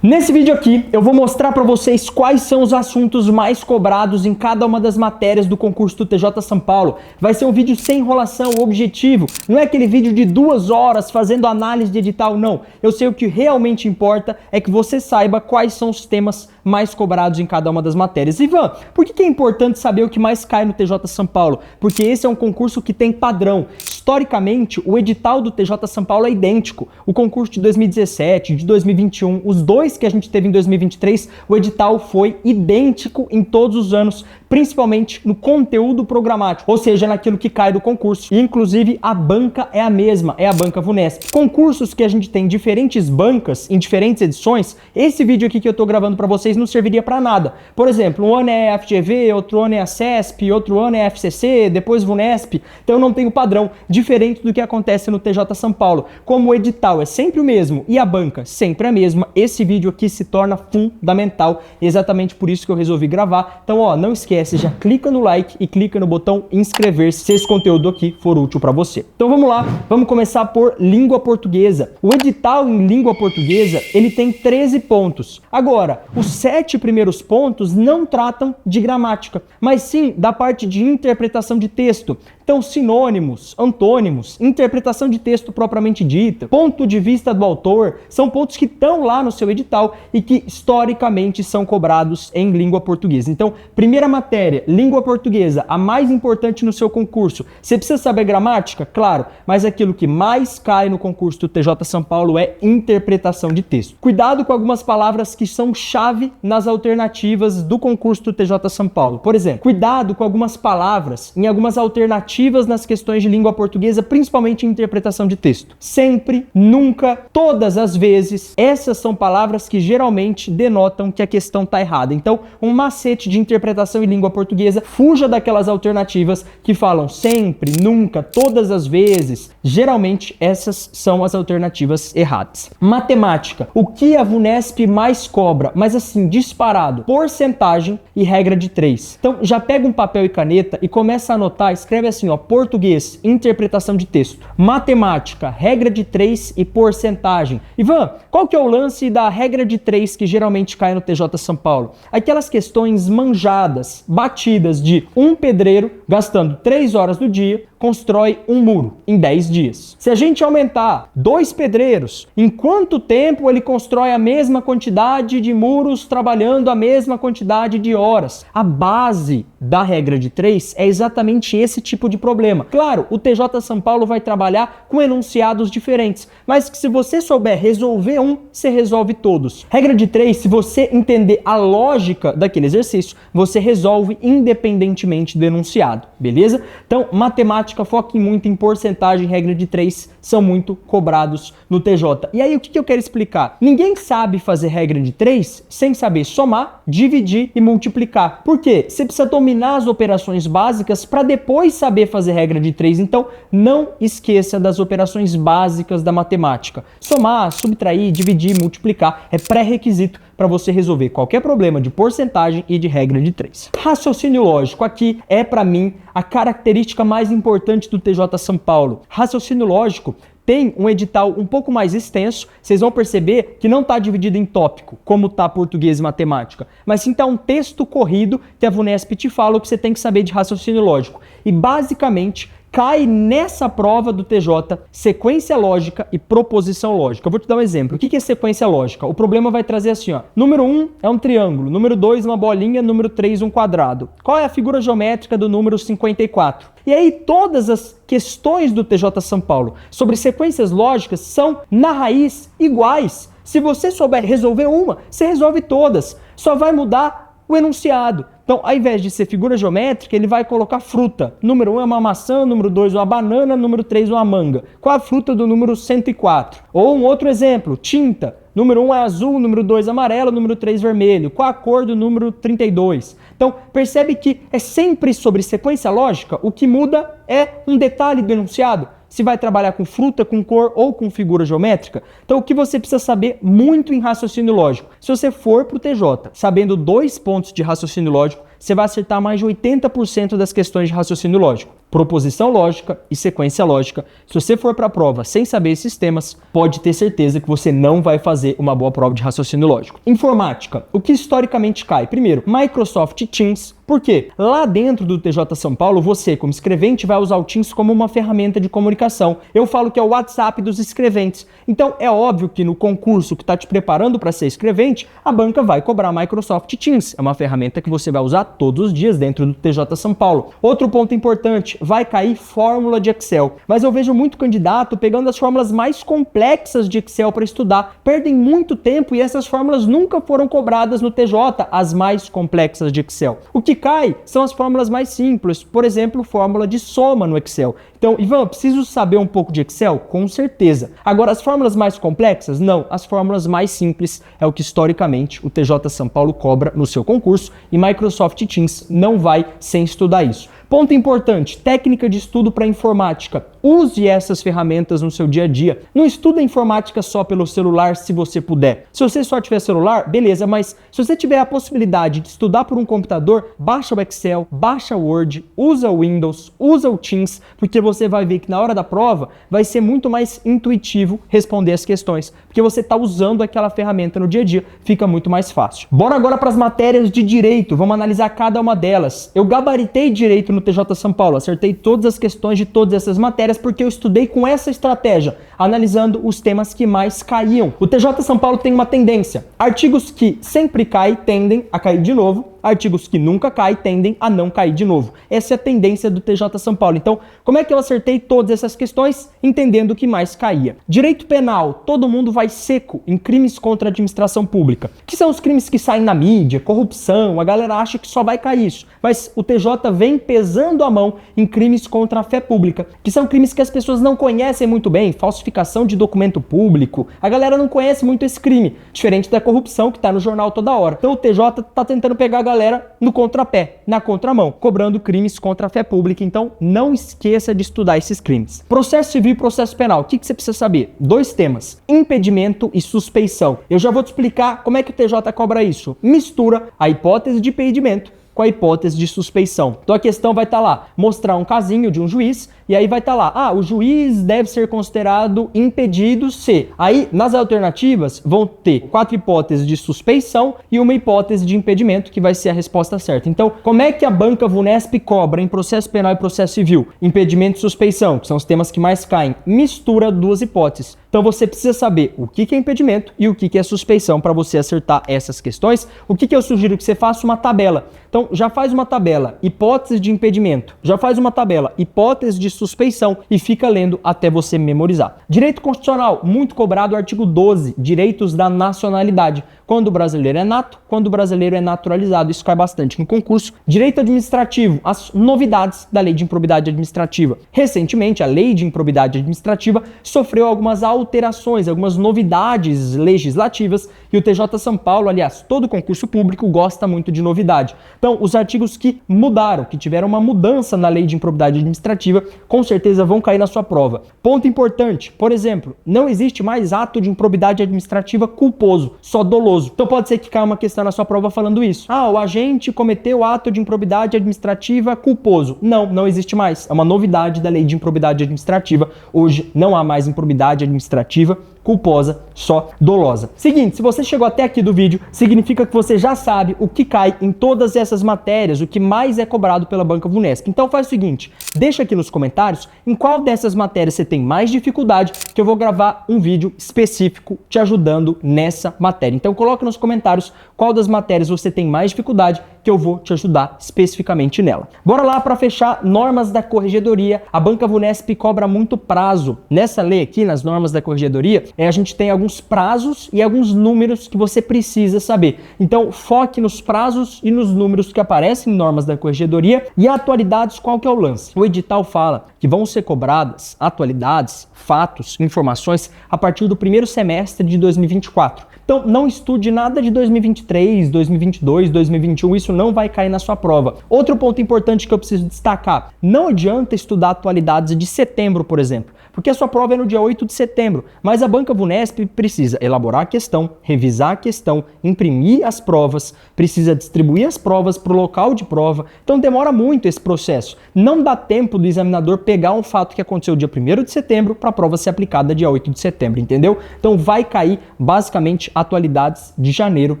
Nesse vídeo aqui, eu vou mostrar para vocês quais são os assuntos mais cobrados em cada uma das matérias do concurso do TJ São Paulo. Vai ser um vídeo sem enrolação, objetivo. Não é aquele vídeo de 2 horas fazendo análise de edital, não. Eu sei o que realmente importa é que você saiba quais são os temas mais cobrados em cada uma das matérias. Ivan, por que é importante saber o que mais cai no TJ São Paulo? Porque esse é um concurso que tem padrão. Historicamente, o edital do TJ São Paulo é idêntico. O concurso de 2017, de 2021, os dois que a gente teve em 2023, o edital foi idêntico em todos os anos, principalmente no conteúdo programático, ou seja, naquilo que cai do concurso. E, inclusive, a banca é a mesma, é a banca VUNESP. Concursos que a gente tem diferentes bancas em diferentes edições, esse vídeo aqui que eu tô gravando para vocês não serviria para nada. Por exemplo, um ano é FGV, outro ano é a CESP, outro ano é a FCC, depois VUNESP. Então eu não tenho padrão, diferente do que acontece no TJ São Paulo. Como o edital é sempre o mesmo e a banca sempre a mesma, esse vídeo aqui se torna fundamental. Exatamente por isso que eu resolvi gravar. Então, ó, não esquece, já clica no like e clica no botão inscrever-se se esse conteúdo aqui for útil para você. Então vamos lá, vamos começar por língua portuguesa. O edital em língua portuguesa, ele tem 13 pontos. Agora, os 7 primeiros pontos não tratam de gramática, mas sim da parte de interpretação de texto. Então, sinônimos, antônimos, interpretação de texto propriamente dita, ponto de vista do autor, são pontos que estão lá no seu edital e que historicamente são cobrados em língua portuguesa. Então, primeira matéria, língua portuguesa, a mais importante no seu concurso. Você precisa saber gramática? Claro, mas aquilo que mais cai no concurso do TJ São Paulo é interpretação de texto. Cuidado com algumas palavras que são chave nas alternativas do concurso do TJ São Paulo. Por exemplo, cuidado com algumas palavras em algumas alternativas nas questões de língua portuguesa, principalmente em interpretação de texto. Sempre, nunca, todas as vezes, essas são palavras que geralmente denotam que a questão está errada. Então, um macete de interpretação em língua portuguesa, fuja daquelas alternativas que falam sempre, nunca, todas as vezes. Geralmente, essas são as alternativas erradas. Matemática. O que a VUNESP mais cobra? Mas assim, disparado. Porcentagem e regra de 3. Então, já pega um papel e caneta e começa a anotar, escreve assim, ó, português, interpretação de texto. Matemática, regra de 3 e porcentagem. Ivan, qual que é o lance da regra de 3 que geralmente cai no TJ São Paulo? Aquelas questões manjadas, batidas de um pedreiro, gastando 3 horas do dia, constrói um muro em 10 dias. Se a gente aumentar 2 pedreiros, em quanto tempo ele constrói a mesma quantidade de muros trabalhando a mesma quantidade de horas? A base da regra de 3 é exatamente esse tipo de problema. Claro, o TJ São Paulo vai trabalhar com enunciados diferentes, mas que se você souber resolver um, você resolve todos. Regra de 3, se você entender a lógica daquele exercício, você resolve independentemente do enunciado, beleza? Então, matemática, foque muito em porcentagem, regra de 3, são muito cobrados no TJ. E aí, o que eu quero explicar? Ninguém sabe fazer regra de 3 sem saber somar, dividir e multiplicar. Por quê? Você precisa dominar as operações básicas para depois saber fazer regra de 3. Então, não esqueça das operações básicas da matemática. Somar, subtrair, dividir, multiplicar é pré-requisito para você resolver qualquer problema de porcentagem e de regra de 3. Raciocínio lógico aqui é, para mim, a característica mais importante do TJ São Paulo. Raciocínio lógico tem um edital um pouco mais extenso, vocês vão perceber que não está dividido em tópico, como está português e matemática, mas sim está um texto corrido que a VUNESP te fala o que você tem que saber de raciocínio lógico. E, basicamente, cai nessa prova do TJ sequência lógica e proposição lógica. Eu vou te dar um exemplo. O que é sequência lógica? O problema vai trazer assim, ó. Número 1 é um triângulo, número 2 uma bolinha, número 3 um quadrado. Qual é a figura geométrica do número 54? E aí todas as questões do TJ São Paulo sobre sequências lógicas são, na raiz, iguais. Se você souber resolver uma, você resolve todas. Só vai mudar o enunciado. Então, ao invés de ser figura geométrica, ele vai colocar fruta. Número 1 é uma maçã, número 2 uma banana, número 3 uma manga. Qual a fruta do número 104? Ou um outro exemplo, tinta. Número 1 é azul, número 2 amarelo, número 3 vermelho. Qual a cor do número 32? Então, percebe que é sempre sobre sequência lógica, o que muda é um detalhe do enunciado. Se vai trabalhar com fruta, com cor ou com figura geométrica. Então, o que você precisa saber muito em raciocínio lógico? Se você for para o TJ sabendo 2 pontos de raciocínio lógico, você vai acertar mais de 80% das questões de raciocínio lógico. proposição lógica e sequência lógica. Se você for para a prova sem saber esses temas, pode ter certeza que você não vai fazer uma boa prova de raciocínio lógico. Informática, o que historicamente cai? Primeiro, Microsoft Teams. Por quê? Lá dentro do TJ São Paulo, você, como escrevente, vai usar o Teams como uma ferramenta de comunicação. Eu falo que é o WhatsApp dos escreventes. Então, é óbvio que no concurso que está te preparando para ser escrevente, a banca vai cobrar Microsoft Teams. É uma ferramenta que você vai usar todos os dias dentro do TJ São Paulo. Outro ponto importante, vai cair fórmula de Excel. Mas eu vejo muito candidato pegando as fórmulas mais complexas de Excel para estudar. Perdem muito tempo e essas fórmulas nunca foram cobradas no TJ, as mais complexas de Excel. O que cai são as fórmulas mais simples, por exemplo, fórmula de soma no Excel. Então, Ivan, preciso saber um pouco de Excel? Com certeza. Agora, as fórmulas mais complexas? Não. As fórmulas mais simples é o que historicamente o TJ São Paulo cobra no seu concurso e Microsoft Teams não vai sem estudar isso. Ponto importante, técnica de estudo para informática. Use essas ferramentas no seu dia a dia. Não estuda informática só pelo celular se você puder. Se você só tiver celular, beleza, mas se você tiver a possibilidade de estudar por um computador, baixa o Excel, baixa o Word, usa o Windows, usa o Teams, porque você vai ver que na hora da prova vai ser muito mais intuitivo responder as questões, porque você está usando aquela ferramenta no dia a dia, fica muito mais fácil. Bora agora para as matérias de direito, vamos analisar cada uma delas. Eu gabaritei direito no TJ São Paulo, acertei todas as questões de todas essas matérias porque eu estudei com essa estratégia, analisando os temas que mais caíam. O TJ São Paulo tem uma tendência, artigos que sempre caem tendem a cair de novo, artigos que nunca caem tendem a não cair de novo. Essa é a tendência do TJ São Paulo. Então, como é que eu acertei todas essas questões? Entendendo o que mais caía. Direito penal, todo mundo vai seco em crimes contra a administração pública, que são os crimes que saem na mídia, corrupção, a galera acha que só vai cair isso. Mas o TJ vem pesando a mão em crimes contra a fé pública, que são crimes que as pessoas não conhecem muito bem, falsificação de documento público. A galera não conhece muito esse crime, diferente da corrupção que está no jornal toda hora. Então o TJ está tentando pegar a galera no contrapé, na contramão, cobrando crimes contra a fé pública. Então não esqueça de estudar esses crimes. Processo civil e processo penal, o que você precisa saber? Dois temas, impedimento e suspeição. Eu já vou te explicar como é que o TJ cobra isso. Mistura a hipótese de impedimento com a hipótese de suspeição. Então a questão vai estar lá, mostrar um casinho de um juiz, e aí vai estar lá, o juiz deve ser considerado impedido se. Aí, nas alternativas, vão ter 4 hipóteses de suspeição e uma hipótese de impedimento, que vai ser a resposta certa. Então, como é que a banca VUNESP cobra em processo penal e processo civil? Impedimento e suspeição, que são os temas que mais caem. Mistura duas hipóteses. Então você precisa saber o que é impedimento e o que é suspeição para você acertar essas questões. O que eu sugiro que você faça? Uma tabela. Então já faz uma tabela, hipótese de impedimento. Já faz uma tabela, hipótese de suspeição e fica lendo até você memorizar. Direito constitucional, muito cobrado, artigo 12, direitos da nacionalidade. Quando o brasileiro é nato, quando o brasileiro é naturalizado. Isso cai bastante no concurso. Direito administrativo, as novidades da lei de improbidade administrativa. Recentemente, a lei de improbidade administrativa sofreu algumas alterações, algumas novidades legislativas e o TJ São Paulo, aliás, todo concurso público gosta muito de novidade. Então, os artigos que mudaram, que tiveram uma mudança na lei de improbidade administrativa, com certeza vão cair na sua prova. Ponto importante, por exemplo, não existe mais ato de improbidade administrativa culposo, só doloso. Então pode ser que caia uma questão na sua prova falando isso. O agente cometeu ato de improbidade administrativa culposo. Não existe mais. É uma novidade da lei de improbidade administrativa. Hoje não há mais improbidade administrativa culposa, só dolosa. Seguinte, se você chegou até aqui do vídeo, significa que você já sabe o que cai em todas essas matérias, o que mais é cobrado pela banca VUNESP. Então faz o seguinte, deixa aqui nos comentários em qual dessas matérias você tem mais dificuldade, que eu vou gravar um vídeo específico te ajudando nessa matéria. Então coloca nos comentários qual das matérias você tem mais dificuldade, que eu vou te ajudar especificamente nela. Bora lá para fechar, normas da corregedoria. A banca VUNESP cobra muito prazo. Nessa lei aqui, nas normas da corregedoria, a gente tem alguns prazos e alguns números que você precisa saber. Então, foque nos prazos e nos números que aparecem em normas da corregedoria e atualidades, qual que é o lance? O edital fala que vão ser cobradas atualidades, fatos, informações a partir do primeiro semestre de 2024. Então, não estude nada de 2023, 2022, 2021, isso não vai cair na sua prova. Outro ponto importante que eu preciso destacar, não adianta estudar atualidades de setembro, por exemplo, porque a sua prova é no dia 8 de setembro, mas a Banca Vunesp precisa elaborar a questão, revisar a questão, imprimir as provas, precisa distribuir as provas para o local de prova, então demora muito esse processo. Não dá tempo do examinador pegar um fato que aconteceu dia 1º de setembro para a prova ser aplicada dia 8 de setembro, entendeu? Então vai cair basicamente atualidades de janeiro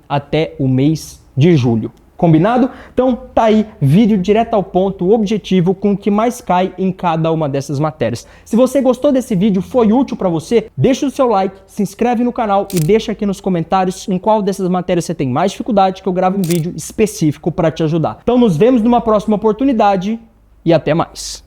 até o mês de julho. Combinado? Então tá aí, vídeo direto ao ponto, objetivo, com o que mais cai em cada uma dessas matérias. Se você gostou desse vídeo, foi útil para você, deixa o seu like, se inscreve no canal e deixa aqui nos comentários em qual dessas matérias você tem mais dificuldade, que eu gravo um vídeo específico para te ajudar. Então nos vemos numa próxima oportunidade e até mais.